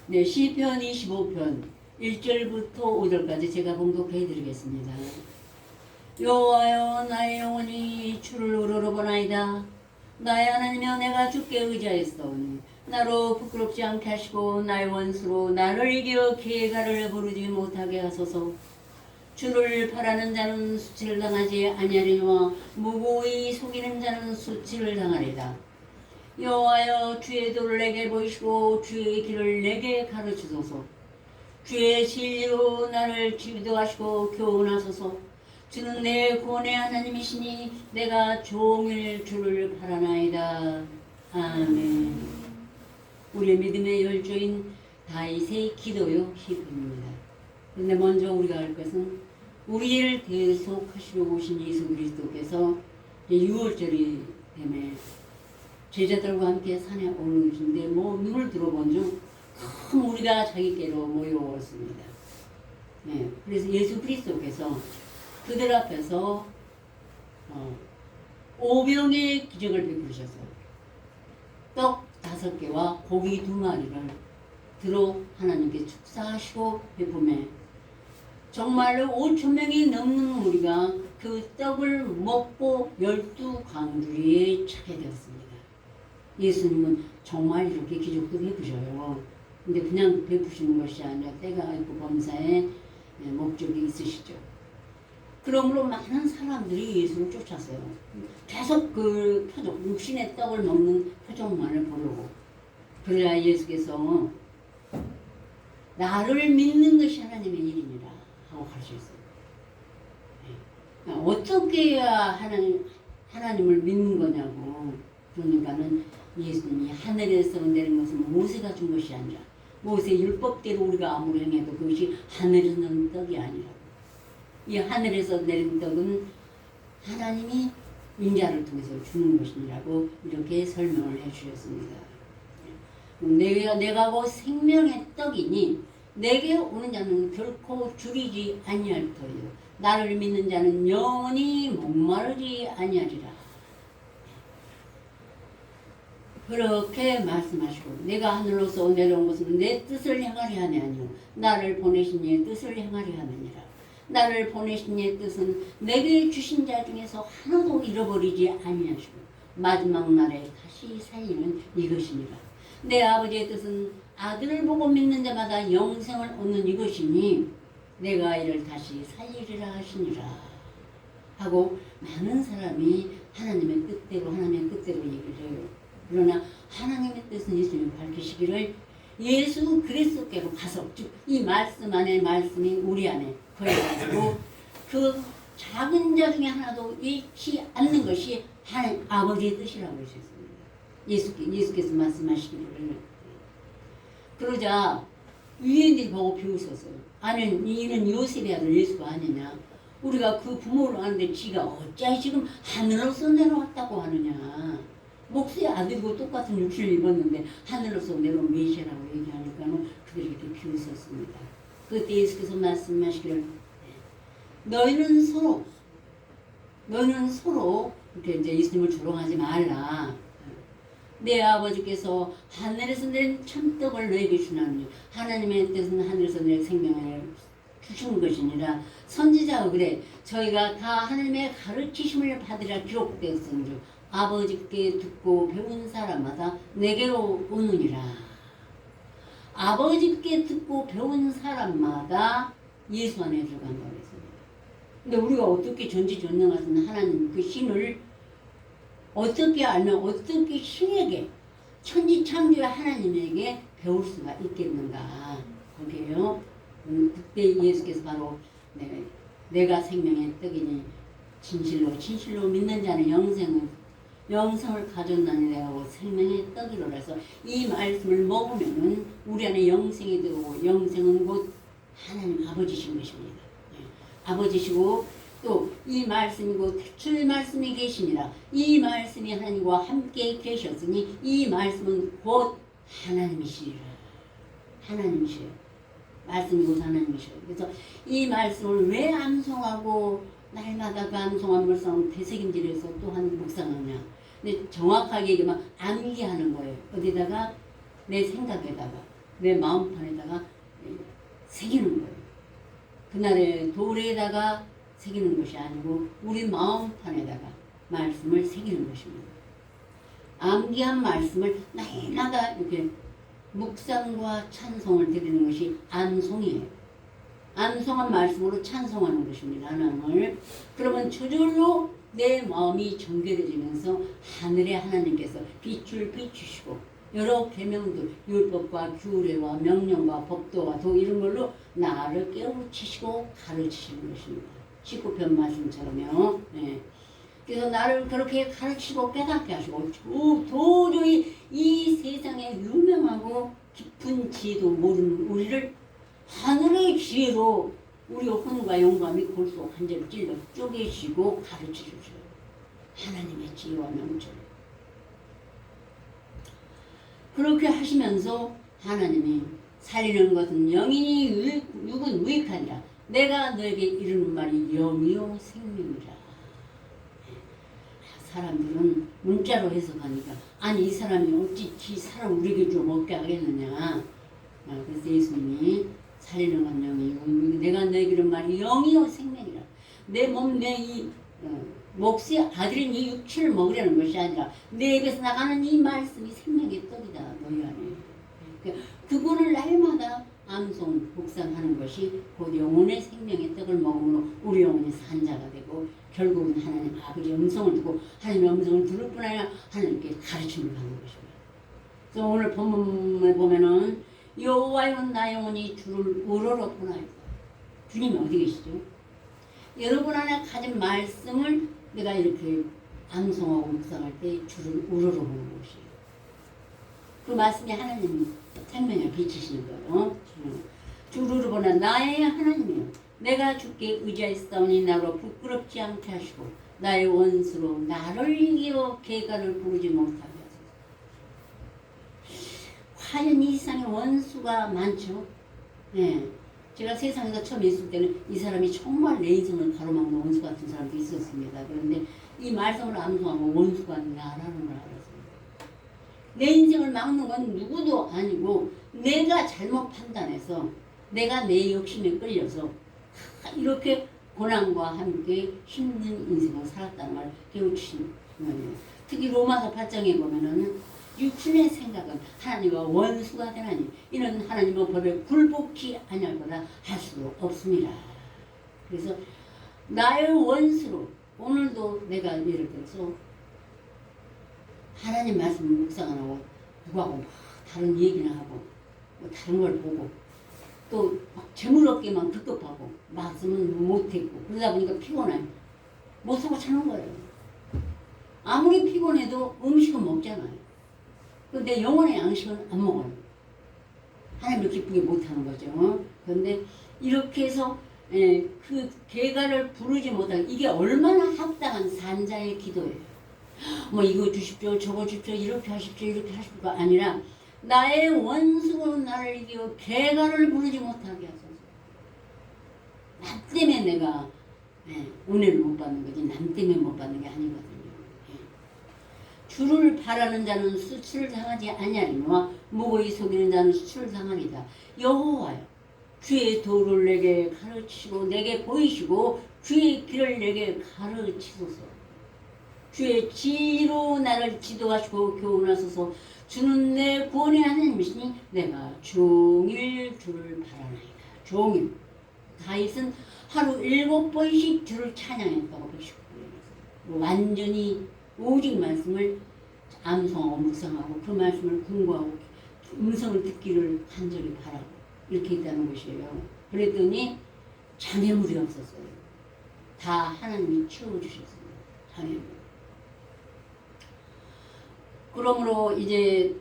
네, 시편 25편 1절부터 5절까지 제가 봉독해 드리겠습니다. 여호와여, 나의 영혼이 주를 우러러보나이다. 나의 하나님여, 내가 주께 의지하였사오니 나로 부끄럽지 않게 하시고 나의 원수로 나를 이겨 계가를 부르지 못하게 하소서. 주를 바라는 자는 수치를 당하지 아니하리니와 무고히 속이는 자는 수치를 당하리다. 여호와여, 주의 도를 내게 보이시고 주의 길을 내게 가르치소서. 주의 진리로 나를 지도하시고 교훈하소서. 주는 내 구원의 하나님이시니 내가 종일 주를 바라나이다. 아멘. 우리의 믿음의 열조인 다윗의 기도요 시편입니다. 그런데 먼저 우리가 할 것은 우리를 대속하시러 오신 예수 그리스도께서 6월절이 되면 제자들과 함께 산에 오르신데 눈을 들어본 중 큰 우리가 자기께로 모여왔습니다. 네, 그래서 예수 그리스도께서 그들 앞에서 오병의 기적을 베푸셨어요. 떡 5개와 고기 2마리를 들어 하나님께 축사하시고 베푸매 정말로 5,000명이 넘는 무리가 그 떡을 먹고 12강주리에 차게 되었습니다. 예수님은 정말 이렇게 기적도 베푸셔요. 근데 그냥 베푸시는 것이 아니라 때가 있고 범사에 목적이 있으시죠. 그러므로 많은 사람들이 예수를 쫓았어요. 계속 그 표적, 육신의 떡을 먹는 표적만을 보려고. 그래야 예수께서 나를 믿는 것이 하나님의 일이니라 하고 가르쳤어요. 어떻게 해야 하나님을 믿는 거냐고. 그러니까는 예수님이 하늘에서 내린 것은 모세가 준 것이 아니라 모세 율법대로 우리가 아무리 행해도 그것이 하늘에서 내린 떡이 아니라고. 이 하늘에서 내린 떡은 하나님이 인자를 통해서 주는 것이라고 이렇게 설명을 해주셨습니다. 내가 곧 생명의 떡이니 내게 오는 자는 결코 줄이지 아니할 터이요 나를 믿는 자는 영원히 목마르지 아니하리라. 그렇게 말씀하시고 내가 하늘로서 내려온 것은 내 뜻을 행하려 함이 아니요 나를 보내신 이의 뜻을 행하려 함이니라. 나를 보내신 이의 뜻은 내게 주신 자 중에서 하나도 잃어버리지 아니하시고 마지막 날에 다시 살리는 이것이니라. 내 아버지의 뜻은 아들을 보고 믿는 자마다 영생을 얻는 이것이니 내가 이를 다시 살리리라 하시니라 하고 많은 사람이 하나님의 뜻대로 얘기를 해요. 그러나 하나님의 뜻은 예수님이 밝히시기를 예수 그리스도께로 가서 즉 이 말씀 안에 말씀이 우리 안에 거해가지고 그 작은 자 중에 하나도 잃지 않는 것이 하나님 아버지의 뜻이라고 하셨습니다. 예수께서 말씀하시기를 그러자 유대인들이 보고 비웃었어요. 아니 이는 요셉의 아들 예수가 아니냐. 우리가 그 부모를 아는데 지가 어찌 지금 하늘로서 내려왔다고 하느냐. 목수의 아들이고 똑같은 육신을 입었는데 하늘로서 내려온 메시아라고 얘기하니까는 그들이 이렇게 비웃었습니다. 그때 예수께서 말씀하시기를 너희는 서로 이렇게 이제 예수님을 조롱하지 말라. 내 아버지께서 하늘에서 내린 참떡을 너에게 주나니 하나님의 뜻은 하늘에서 내린 생명을 주신 것이니라. 선지자가 그래 저희가 다 하나님의 가르치심을 받으라 기록되었은즉 아버지께 듣고 배운 사람마다 내게로 오느니라. 아버지께 듣고 배운 사람마다 예수 안에 들어간다고 했습니다. 근데 우리가 어떻게 전지전능하신 하나님 그 신을 어떻게 알면 어떻게 신에게 천지창조의 하나님에게 배울 수가 있겠는가. 거기에요. 그때 예수께서 바로 내가 생명의 떡이니 진실로 믿는 자는 영생을 가졌나니 내가 생명의 떡이라 해서 이 말씀을 먹으면은 우리 안에 영생이 들어오고 영생은 곧 하나님 아버지신 것입니다. 아버지시고 또 이 말씀이 곧 줄 말씀이 계시니라. 이 말씀이 하나님과 함께 계셨으니 이 말씀은 곧 하나님이시라. 하나님이시요. 말씀이 곧 하나님이시요. 그래서 이 말씀을 왜 암송하고 날마다 그 암송한 물상 되새김질해서 또한 묵상하냐. 근데 정확하게 얘기하면 암기하는 거예요. 어디다가? 내 생각에다가. 내 마음판에다가 새기는 거예요. 그날의 돌에다가 새기는 것이 아니고 우리 마음판에다가 말씀을 새기는 것입니다. 암기한 말씀을 날마다 이렇게 묵상과 찬송을 드리는 것이 암송이에요. 암송한 말씀으로 찬송하는 것입니다. 하나님을. 그러면 저절로 내 마음이 정결해지면서 하늘의 하나님께서 빛을 비추시고 여러 계명들, 율법과 규례와 명령과 법도와 도 이런 걸로 나를 깨우치시고 가르치시는 것입니다. 19편 말씀처럼요. 네. 그래서 나를 그렇게 가르치고 깨닫게 하시고 도저히 이 세상에 유명하고 깊은 지혜도 모르는 우리를 하늘의 지혜로 우리 혼과 영감이 골수 한절 찔러 쪼개시고 가르치셔요. 하나님의 지혜와 명철. 그렇게 하시면서 하나님이 살리는 것은 영이니 육은 무익하니라. 내가 너에게 이르는 말이 영이요 생명이라. 사람들은 문자로 해석하니까 아니 이 사람이 어찌 지 사람 우리에게 좀 얻게 하겠느냐. 그래서 예수님이 살리는 건 영이요 내가 너에게 이르는 말이 영이요 생명이라. 내 몸 내 이 몫이 아들인 이 육체를 먹으려는 것이 아니라 내 입에서 나가는 이 말씀이 생명의 떡이다 너희 안에. 그거를 날마다 암송 묵상하는 것이 곧 영혼의 생명의 떡을 먹음으로 우리 영혼이 산자가 되고 결국은 하나님 아버지의 음성을 듣고 하나님의 음성을 들을 뿐 아니라 하나님께 가르침을 받는 것입니다. 그래서 오늘 본문을 보면은 여호와여 나 영혼이 주를 우러러보나이다. 주님이 어디 계시죠? 여러분 안에 가진 말씀을 내가 이렇게 암송하고 묵상할 때 주를 우러러보는 것이에요. 그 말씀이 하나님 생명을 비치시는 거예요. 주를 보나 나의 하나님이요 내가 주께 의지하였사오니 나로 부끄럽지 않게 하시고 나의 원수로 나를 이겨 계가를 부르지 못하게 하소서. 과연 이 세상에 원수가 많죠. 네. 제가 세상에서 처음 있을 때는 이 사람이 정말 내 인생을 가로막는 원수 같은 사람도 있었습니다. 그런데 이 말씀을 암송하고 원수가 나라는 걸 알았습니다. 내 인생을 막는 건 누구도 아니고 내가 잘못 판단해서 내가 내 욕심에 끌려서 이렇게 고난과 함께 힘든 인생을 살았다는 걸 깨우치는 거예요. 특히 로마서 8장에 보면은 육신의 생각은 하나님과 원수가 되나니 이는 하나님의 법에 굴복치 아니할 거라 할 수도 없습니다. 그래서 나의 원수로 오늘도 내가 예를 들어서 하나님 말씀을 묵상 안 하고 누구하고 막 다른 얘기나 하고 뭐 다른 걸 보고 또 막 재물 얻기만 급급하고 말씀은 못했고 그러다 보니까 피곤해 못 사고 자는 거예요. 아무리 피곤해도 음식은 먹잖아요. 근데 영혼의 양식은 안 먹어요. 하나님을 기쁘게 못하는 거죠. 그런데 이렇게 해서 그 계가를 부르지 못하는 이게 얼마나 합당한 산자의 기도예요. 뭐 이거 주십시오 저거 주십시오 이렇게 하십시오 이렇게 하십시오가 아니라 나의 원수로 나를 이겨 계가를 부르지 못하게 하소서. 나 때문에 내가 은혜를 못 받는 거지 남 때문에 못 받는 게 아니거든요. 주를 바라는 자는 수치를 당하지 아니하리니와 무고히 속이는 자는 수치를 당하리다. 여호와여 주의 도를 내게 가르치시고 내게 보이시고 주의 길을 내게 가르치소서. 주의 지혜로 나를 지도하시고 교훈하소서. 주는 내 구원의 하나님이시니 내가 종일 주를 바라나이다. 종일. 다윗은 하루 7번씩 주를 찬양했다고 보시고 완전히 오직 말씀을 암송하고 묵상하고 그 말씀을 공부하고 음성을 듣기를 간절히 바라고 이렇게 있다는 것이에요. 그랬더니 장애물이 없었어요. 다 하나님이 채워주셨습니다. 장애물. 그러므로 이제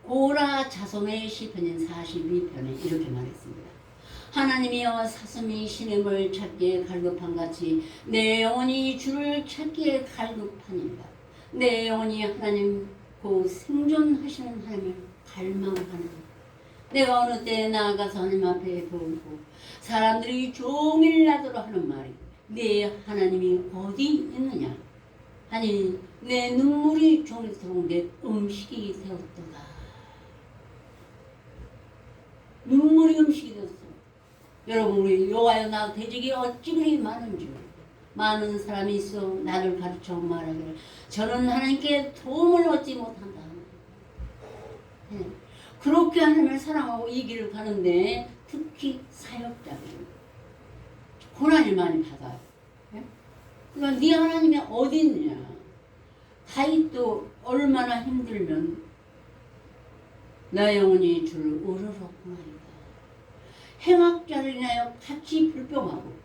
고라 자손의 시편인 42편에 이렇게 말했습니다. 하나님이여 사슴이 시냇을 찾기에 갈급한 같이 내 영혼이 주를 찾기에 갈급하니라. 내 영혼이 하나님 곧 생존하시는 하나님을 갈망하는 내가 어느 때에 나아가서 하나님 앞에 보고 사람들이 종일 나더러 하는 말이 네 하나님이 어디 있느냐 아니 내 눈물이 종일토록 내 음식이 되었도다. 눈물이 음식이 됐어. 여러분 우리 여호와여 나 대적이 어찌 그리 많은 줄. 많은 사람이 있어 나를 가르쳐 말하기를 저는 하나님께 도움을 얻지 못한다. 네. 그렇게 하나님을 사랑하고 이 길을 가는데 특히 사역자들 고난을 많이 받아요. 네? 그러니까 네 하나님이 어디 있느냐. 다윗도 얼마나 힘들면 나 영혼이 주를 우러러구나이다. 행악자를 인하여 같이 불평하고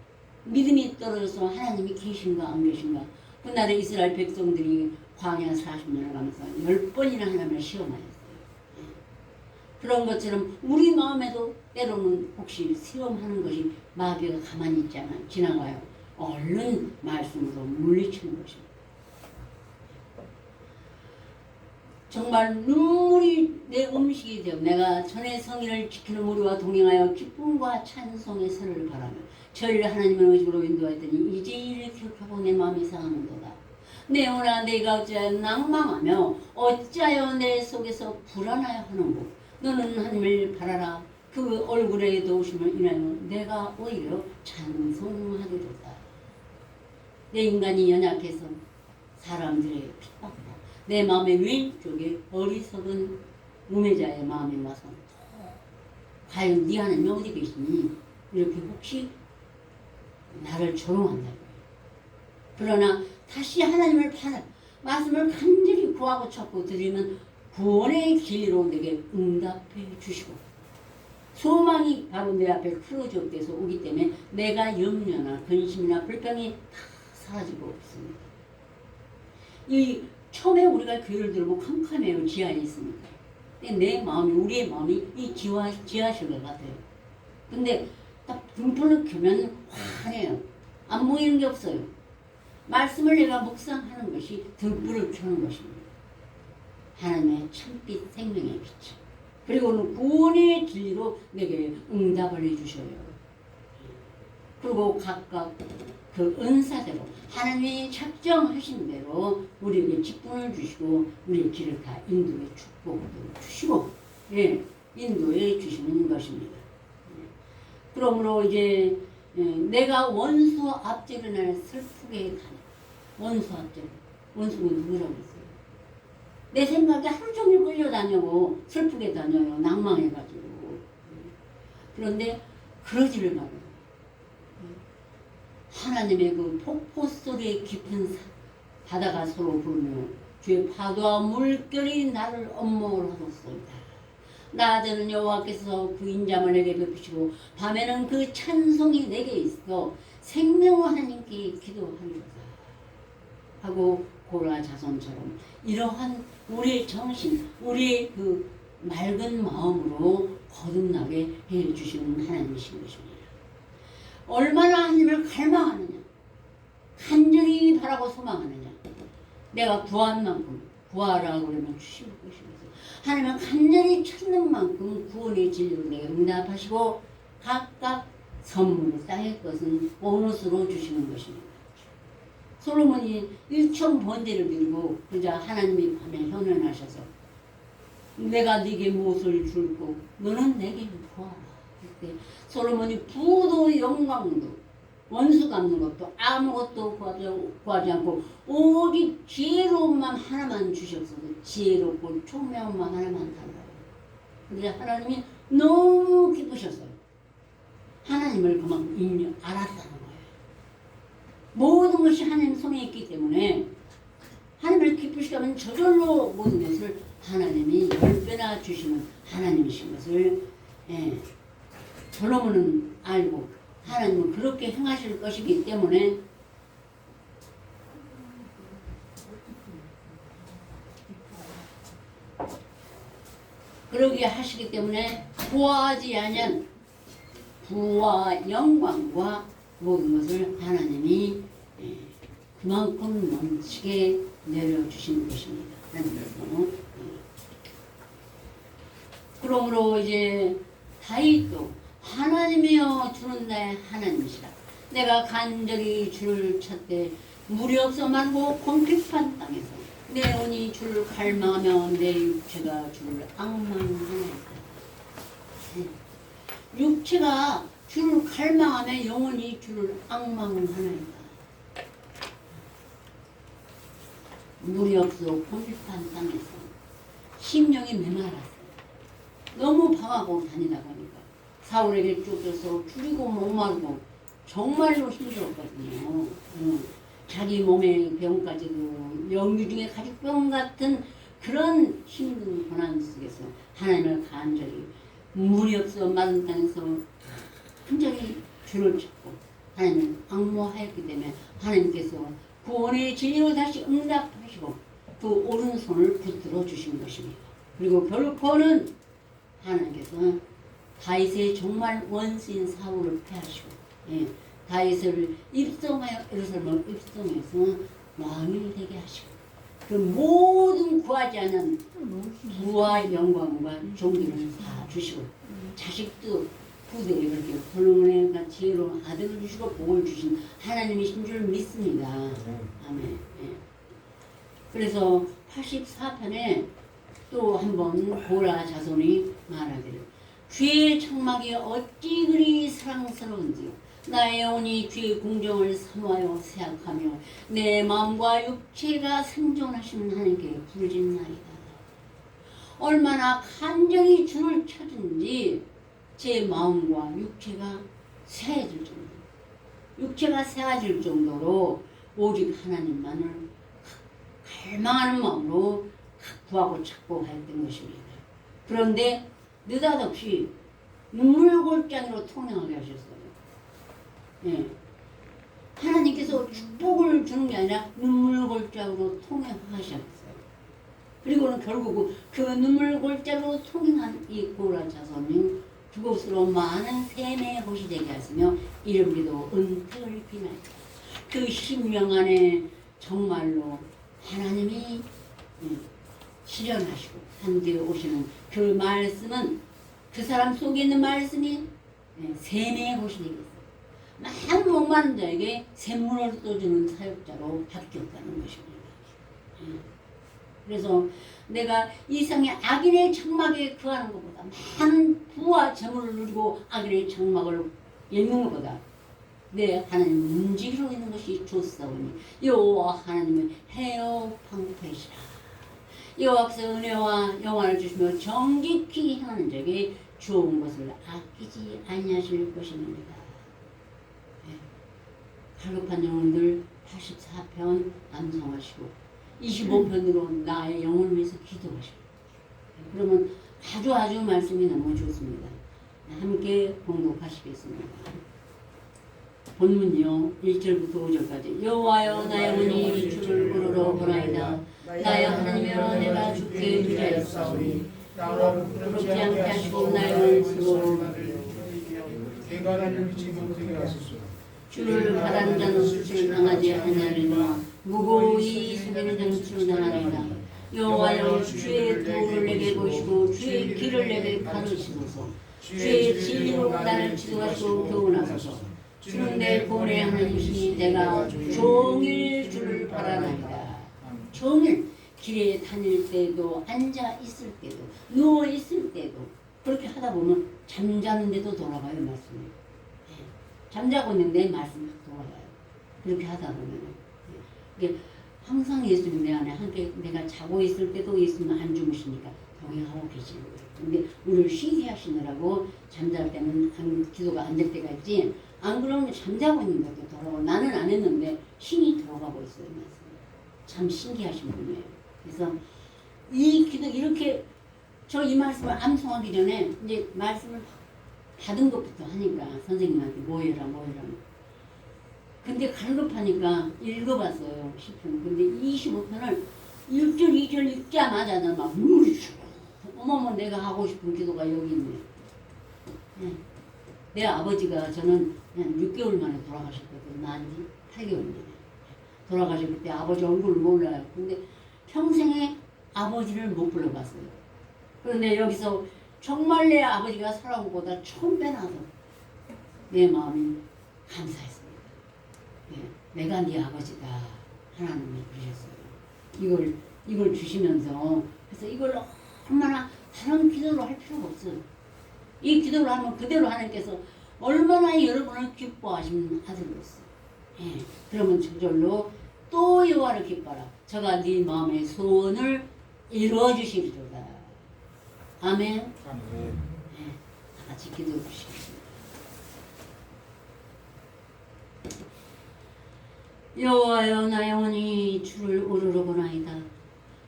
믿음이 떨어져서 하나님이 계신가 안 계신가. 그날에 이스라엘 백성들이 광야 40년을 가면서 10번이나 하나님을 시험하였어요. 그런 것처럼 우리 마음에도 때로는 혹시 시험하는 것이 마귀가 가만히 있지 않아 지나가요. 얼른 말씀으로 물리치는 것입니다. 정말 눈물이 내 음식이 되어 내가 전의 성의를 지키는 우리와 동행하여 기쁨과 찬송의 선을 바라며 저희를 하나님의 의식으로 인도하였더니 이제 이를 기억하고 내 마음이 상하는도다. 내 영혼아 내가 어찌하여 낭망하며 어찌하여 내 속에서 불안하여 하는고. 너는 하나님을 바라라. 그 얼굴에 도우심을 인하여 내가 오히려 찬송하리로다. 내 인간이 연약해서 사람들의 핍박과 내 마음의 왼쪽에 어리석은 우매자의 마음이 와서 과연 네 하나님이 어디 계시니? 이렇게 혹시 나를 조롱한다고요. 그러나 다시 하나님을 바라 말씀을 간절히 구하고 찾고 드리면 구원의 길로 내게 응답해 주시고 소망이 바로 내 앞에 크로즈업돼서 오기 때문에 내가 염려나 근심이나 불평이 다 사라지고 없습니다. 이 처음에 우리가 교회를 들어보고 캄캄해요. 지하에 있으니까. 내 마음이 우리의 마음이 이 지하실 같아요. 근데 딱 등불을 켜면 환해요. 안 보이는 게 없어요. 말씀을 내가 묵상하는 것이 등불을 켜는 것입니다. 하나님의 참빛 생명의 빛. 그리고는 구원의 진리로 내게 응답을 해주셔요. 그리고 각각 그 은사대로 하나님이 작정하신 대로 우리에게 직분을 주시고 우리의 길을 다 인도해 축복을 주시고 인도해 주시는 것입니다. 그러므로 이제 내가 원수 앞제를 날 슬프게 가네. 원수 앞제를. 원수는 누구라고 했어요? 내 생각에 하루 종일 끌려다니고 슬프게 다녀요. 낭망해가지고. 그런데 그러지를 말아요. 하나님의 그 폭포 소리의 깊은 바다가 서로 부르며 주의 파도와 물결이 나를 엄목을 하셨소이다. 낮에는 여호와께서 그 인자를 내게 베푸시고 밤에는 그 찬송이 내게 있어 생명 하나님께 기도하리로다 하고 고라 자손처럼 이러한 우리의 정신, 우리의 그 맑은 마음으로 거듭나게 해주시는 하나님이신 것입니다. 얼마나 하나님을 갈망하느냐, 간절히 바라고 소망하느냐. 내가 구한 만큼 구하라고 그러면 주실 것이면서 하나님은 간절히 찾는 만큼 구원의 진리로 내게 응답하시고 각각 선물을 땅의 것은 보너스로 주시는 것입니다. 솔로몬이 1천 번제를 드리고 그자 하나님이 밤에 현현하셔서 내가 네게 무엇을 줄고 너는 내게 구하라. 그때 솔로몬이 부도 영광도 원수 갚는 것도 아무것도 구하지 않고 오직 지혜로움만 하나만 주셨어도 지혜롭고 총명만 하나만 달라요. 근데 하나님이 너무 기쁘셨어요. 하나님을 그만큼 알았다는 거예요. 모든 것이 하나님 손에 있기 때문에 하나님을 기쁘시게 하면 저절로 모든 것을 하나님이 10배나 주시는 하나님이신 것을 솔로몬은 알고 하나님은 그렇게 행하실 것이기 때문에 그러게 하시기 때문에 구하지 아니한 부와 영광과 모든 것을 하나님이 그만큼 넘치게 내려주시는 것입니다. 하나님께서. 그러므로 이제 다윗도 하나님이여 주는 나의 하나님이시라. 내가 간절히 주를 찾되 물이 없어 말고 공핍한 땅에서 내 영혼이 주를 갈망하며 내 육체가 주를 앙망하나이다. 육체가 주를 갈망하며 영혼이 주를 앙망하나이다. 물이 없어 곤립한 땅에서 심령이 메말랐어요. 너무 방하고 다니다 보니까 사울에게 쫓겨서 줄이고 목마르고 정말로 힘들었거든요. 자기 몸의 병까지도 영유 중에 가죽병 같은 그런 힘든 고난 속에서 하나님을 간절히 물이 없어 마른 땅에서 간절히 주를 찾고 하나님을 악모하였기 때문에 하나님께서 구원의 진리로 다시 응답하시고 그 오른손을 붙들어 주신 것입니다. 그리고 결코는 하나님께서 다윗의 정말 원수인 사울을 패하시고 다윗을 입성하여 예루살렘을 입성해서 왕이 되게 하시고 그 모든 구하지 않은 부와 영광과 존귀를 다 주시고 자식도 후대에 그렇게 훌륭한 지혜로운 아들을 주시고 복을 주신 하나님이신 줄 믿습니다. 아멘. 그래서 84편에 또 한번 고라 자손이 말하기를 주의 청막이 어찌 그리 사랑스러운지요. 나의 영혼이 주의 궁정을 사모하여 생각하며 내 마음과 육체가 생존하시는 하나님께 부르짖나이다. 얼마나 간절히 주를 찾은지 제 마음과 육체가 새해질 정도, 육체가 새해질 정도로 오직 하나님만을 갈망하는 마음으로 구하고 찾고 했던 것입니다. 그런데 느닷없이 눈물골장으로 통행하게 하셨어요. 하나님께서 축복을 주는 게 아니라 눈물골장으로 통행하셨어요. 그리고는 결국 그 눈물골장으로 통행한 이 고라 자손이 그곳으로 많은 세매의 곳이 되게 하시며 이름기도 은택을 비나이다. 그 심령 안에 정말로 하나님이 실현하시고 산뒤에 오시는 그 말씀은 그 사람 속에 있는 말씀이 세매의 곳이 되겠어요. 많은 목마른 자에게 샘물을 떠주는 사역자로 바뀌었다는 것입니다. 그래서 내가 이 세상에 악인의 장막에 거하는 것보다 많은 부와 재물을 누리고 악인의 장막을 엮는 것보다 내 하나님 움직이고 있는 것이 좋사오니 여호와 하나님은 해요 방패시라. 여호와께서 은혜와 영광을 주시며 정직히 행하는 자에게 좋은 것을 아끼지 아니하실 것입니다. 갈급한 영혼들 84편 암송하시고 25편으로 나의 영혼을 위해서 기도하시고 그러면 아주 말씀이 너무 좋습니다. 함께 봉독하시겠습니다. 본문요 1절부터 5절까지 여호와여 나의 영혼이 주를 부르러 보나이다. 나의 하나님이여 내가 주께 의지하였사오니 나를 부끄럽지 않게 하시고 나의 원수로 대가를 잃지 못하게 하소서. 주를 바라는 자는 수치를 당하지 아니하리라. 무고히 속이는 자는 수치를 당하리라. 여호와여 주의 도를 내게 보시고 주의 길을 내게 가르치소서. 주의 진리로 나를 지도하시고 교훈하소서. 주는 내 구원의 하나님이시니 내가 종일 주를 바라나이다. 종일 길에 다닐 때도 앉아 있을 때도 누워 있을 때도 그렇게 하다 보면 잠자는데도 돌아가요 말씀이. 잠자고 있는데 말씀이 돌아가요. 그렇게 하다 보면 이게 항상 예수님 내 안에 함께 내가 자고 있을 때도 예수님 안 주무시니까 동행하고 계시는 거예요. 근데 우리를 쉬게 하시느라고 잠잘 때는 기도가 안 될 때가 있지. 안 그러면 잠자고 있는 것도 돌아가고 나는 안 했는데 신이 들어가고 있어요. 말씀. 참 신기하신 분이에요. 그래서 이 기도 이렇게 저 이 말씀을 암송하기 전에 이제 말씀을 받은 것부터 하니까 선생님한테 뭐해라. 근데 갈급하니까 읽어봤어요. 10편. 근데 25편을 1절 2절 읽자마자 나는 막 어머머 내가 하고 싶은 기도가 여기 있네. 내 아버지가 저는 그냥 6개월 만에 돌아가셨거든요. 난 8개월 만에. 돌아가셨을 때 아버지 얼굴을 몰라요. 근데 평생에 아버지를 못 불러봤어요. 그런데 여기서 정말 내 아버지가 살아온 것보다 처음 빼놔서 내 마음이 감사했습니다. 내가 네 아버지다. 하나님이 그러셨어요. 이걸 주시면서 그래서 이걸 얼마나 다른 기도를 할 필요가 없어요. 이 기도를 하면 그대로 하나님께서 얼마나 여러분을 기뻐하시는 아들로서. 예, 그러면 저절로 또 여호와를 기뻐하라. 저가 네 마음의 소원을 이루어주시리로다. 아멘. 아멘. 예, 다 같이 기도해 주시겠습니다. 여호와여 나 영혼이 주를 우러러보나이다.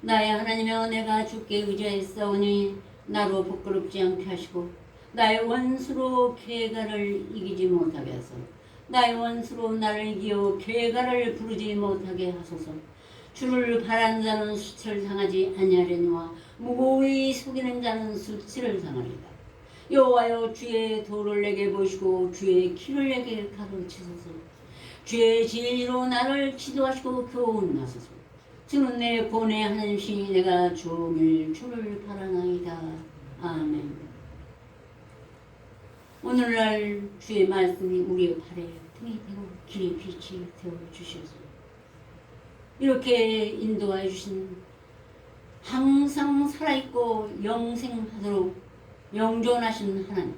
나의 하나님여 내가 주께 의지하였사오니 나로 부끄럽지 않게 하시고 나의 원수로 괴가를 이기지 못하게 하소서. 나의 원수로 나를 이기어 괴가를 부르지 못하게 하소서. 주를 바라는 자는 수치를 당하지 아니하려니와 무고히 속이는 자는 수치를 당하리다. 여호와여 주의 도를 내게 보시고 주의 길을 내게 가르치소서. 주의 진리로 나를 지도하시고 교훈하소서. 주는 내 구원의 하나님이시니 내가 종일 주를 바라나이다. 아멘. 오늘날 주의 말씀이 우리의 발에 등이 되고 길의 빛이 되어 주셔서 이렇게 인도하여 주신 항상 살아있고 영생하도록 영존하신 하나님,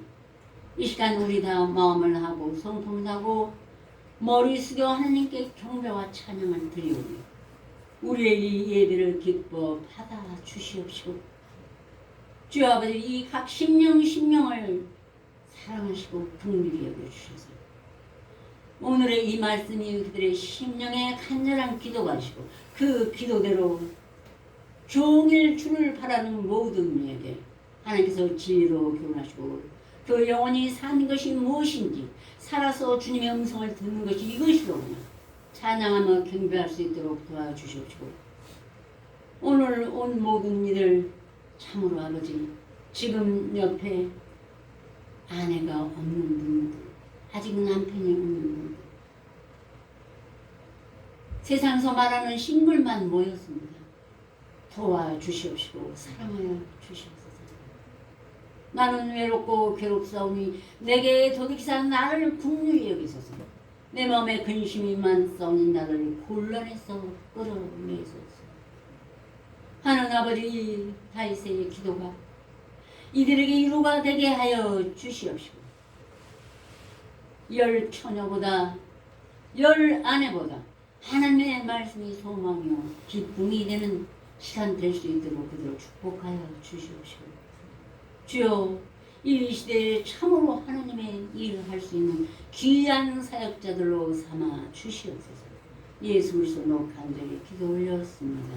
이 시간 우리 다 마음을 하고 성품을 하고 머리 숙여 하나님께 경배와 찬양을 드리오니 우리의 이 예배를 기뻐 받아 주시옵시고 주여 아버지 이 각 심령을 사랑하시고 긍휼히 여겨주셔서 오늘의 이 말씀이 그들의 심령에 간절한 기도가 하시고 그 기도대로 종일 주를 바라는 모든 이에게 하나님께서 진리로 교훈하시고 그 영원히 사는 것이 무엇인지 살아서 주님의 음성을 듣는 것이 이것이로구나 찬양하며 경배할 수 있도록 도와주시옵시고 오늘 온 모든 이들 참으로 아버지 지금 옆에 아내가 없는 분들 아직 남편이 없는 분들 세상에서 말하는 싱글만 모였습니다. 도와주시옵시고 사랑하여 주시옵소서. 나는 외롭고 괴롭사오니 내게 도둑이사 나를 긍휼히 여기소서. 내 마음에 근심이 많사오니 나를 곤란해서 끌어내소서. 하는 아버지 다윗의 기도가 이들에게 위로가 되게 하여 주시옵시고 열 처녀보다 열 아내보다 하나님의 말씀이 소망이요 기쁨이 되는 시간 될 수 있도록 그들을 축복하여 주시옵시고 주여 이 시대에 참으로 하나님의 일을 할 수 있는 귀한 사역자들로 삼아 주시옵소서. 예수 그리스도로 간절히 기도 올렸습니다.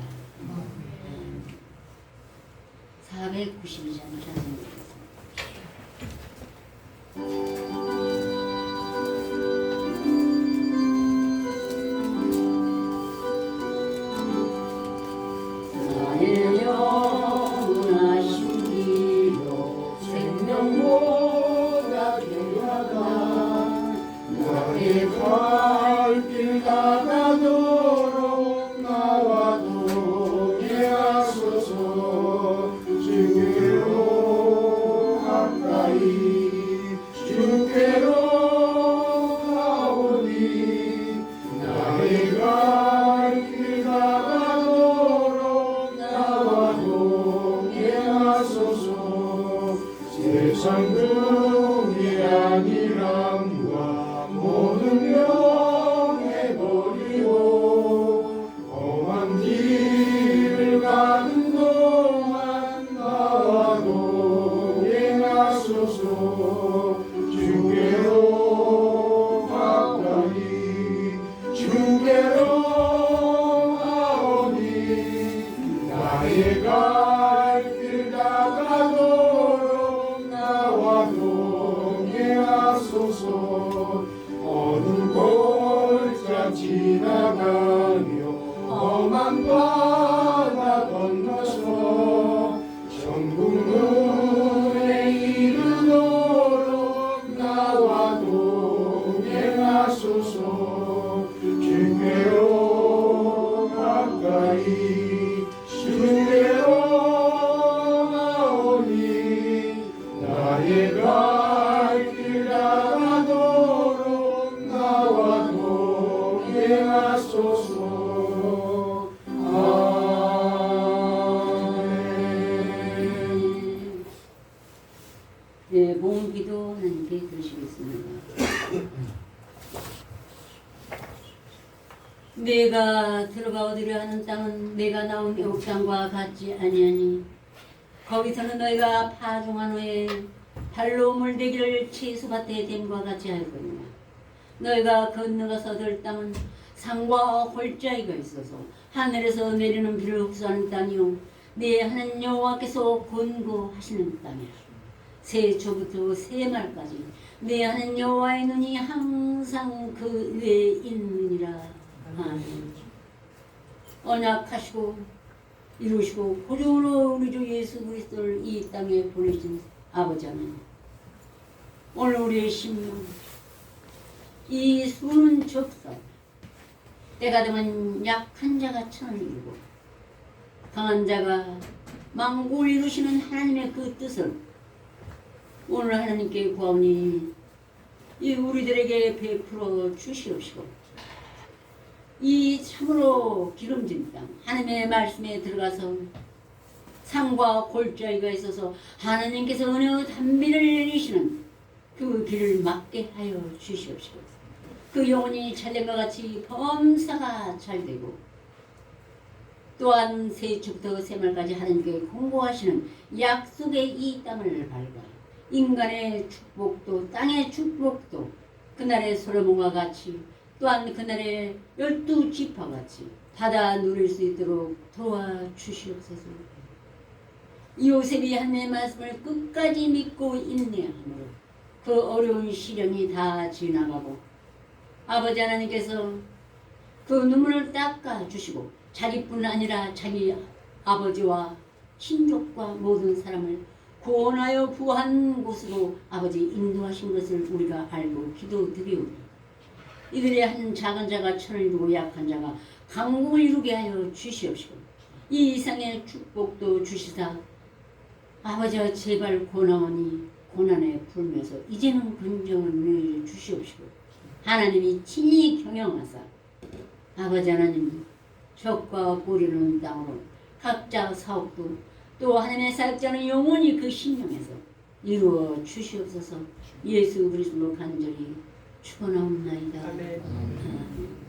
492장 찬송드리겠습니다. 나의 영원하신 길로 생명보다 귀하다. 나의 갈길 나가도록 나와 동행하소서. 주께로 가까이 주께로 가오니 나의 갈길 나가도록 나와 동행하소서. 세상 중의 안일함과 모든 명예버리고 험한 길을 가는 동안 나와 동행하소서. 주께로 가까이 주께로 가오니 나의 갈길 나가도록 나와 동행하소서. 어느 골짜 지나가며 험한 바다 건너서 천국 문에 이르도록 나와 동행하소서. 주께로 가까이 주께로 나오니 나의 갈길 나가도록 나와 동행하소서. 아멘. 네, 도움 기도 하나님께 드리시겠습니다. 내가 들어가 얻으려 하는 땅은 내가 나온 애국 땅과 같지 아니하니 거기서는 너희가 파종한 후에 발로 물대기를 채소밭에 댐과 같이 할 거니라. 너희가 건너가서 얻을 땅은 산과 골짜기가 있어서 하늘에서 내리는 비를 흡수하는 땅이요 네 하나님 여호와께서 권고하시는 땅이라. 새초부터 새말까지 네 하나님 여호와의 눈이 항상 그 위에 있느니라. 아멘. 언약하시고 이루시고 고정으로 우리 주 예수 그리스도를 이 땅에 보내신 아버지 하나님, 오늘 우리의 심령 이 수는 적사 때가 되면 약한 자가 천을 이루고 강한 자가 만국을 이루시는 하나님의 그 뜻을 오늘 하나님께 구하오니 이 우리들에게 베풀어 주시옵시고 이 참으로 기름진 땅 하나님의 말씀에 들어가서 산과 골짜기가 있어서 하나님께서 어느 단비를 내리시는 그 길을 막게 하여 주시옵시고 그 영혼이 잘된과 같이 범사가 잘되고 또한 새해초부터 새말까지 하나님께 공고하시는 약속의 이 땅을 밟아 인간의 축복도 땅의 축복도 그날의 솔로몬과 같이 또한 그날의 12지파 같이 받아 누릴 수 있도록 도와주시옵소서. 요셉이 하나님의 말씀을 끝까지 믿고 인내함으로 그 어려운 시련이 다 지나가고 아버지 하나님께서 그 눈물을 닦아주시고 자기뿐 아니라 자기 아버지와 친족과 모든 사람을 구원하여 부한 곳으로 아버지 인도하신 것을 우리가 알고 기도드리오니 이들의 한 작은 자가 천을 이루고 약한 자가 강국을 이루게 하여 주시옵시고 이 이상의 축복도 주시사 아버지와 제발 고나오니 고난에 풀면서 이제는 근정을 내주시옵시고 하나님이 친히 경영하사 아버지 하나님 적과 뿌리는 땅으로 각자 사업도 또 하나님의 사역자는 영원히 그 심령에서 이루어 주시옵소서. 예수 그리스도로 간절히 축원하옵나이다. 아멘. 아멘.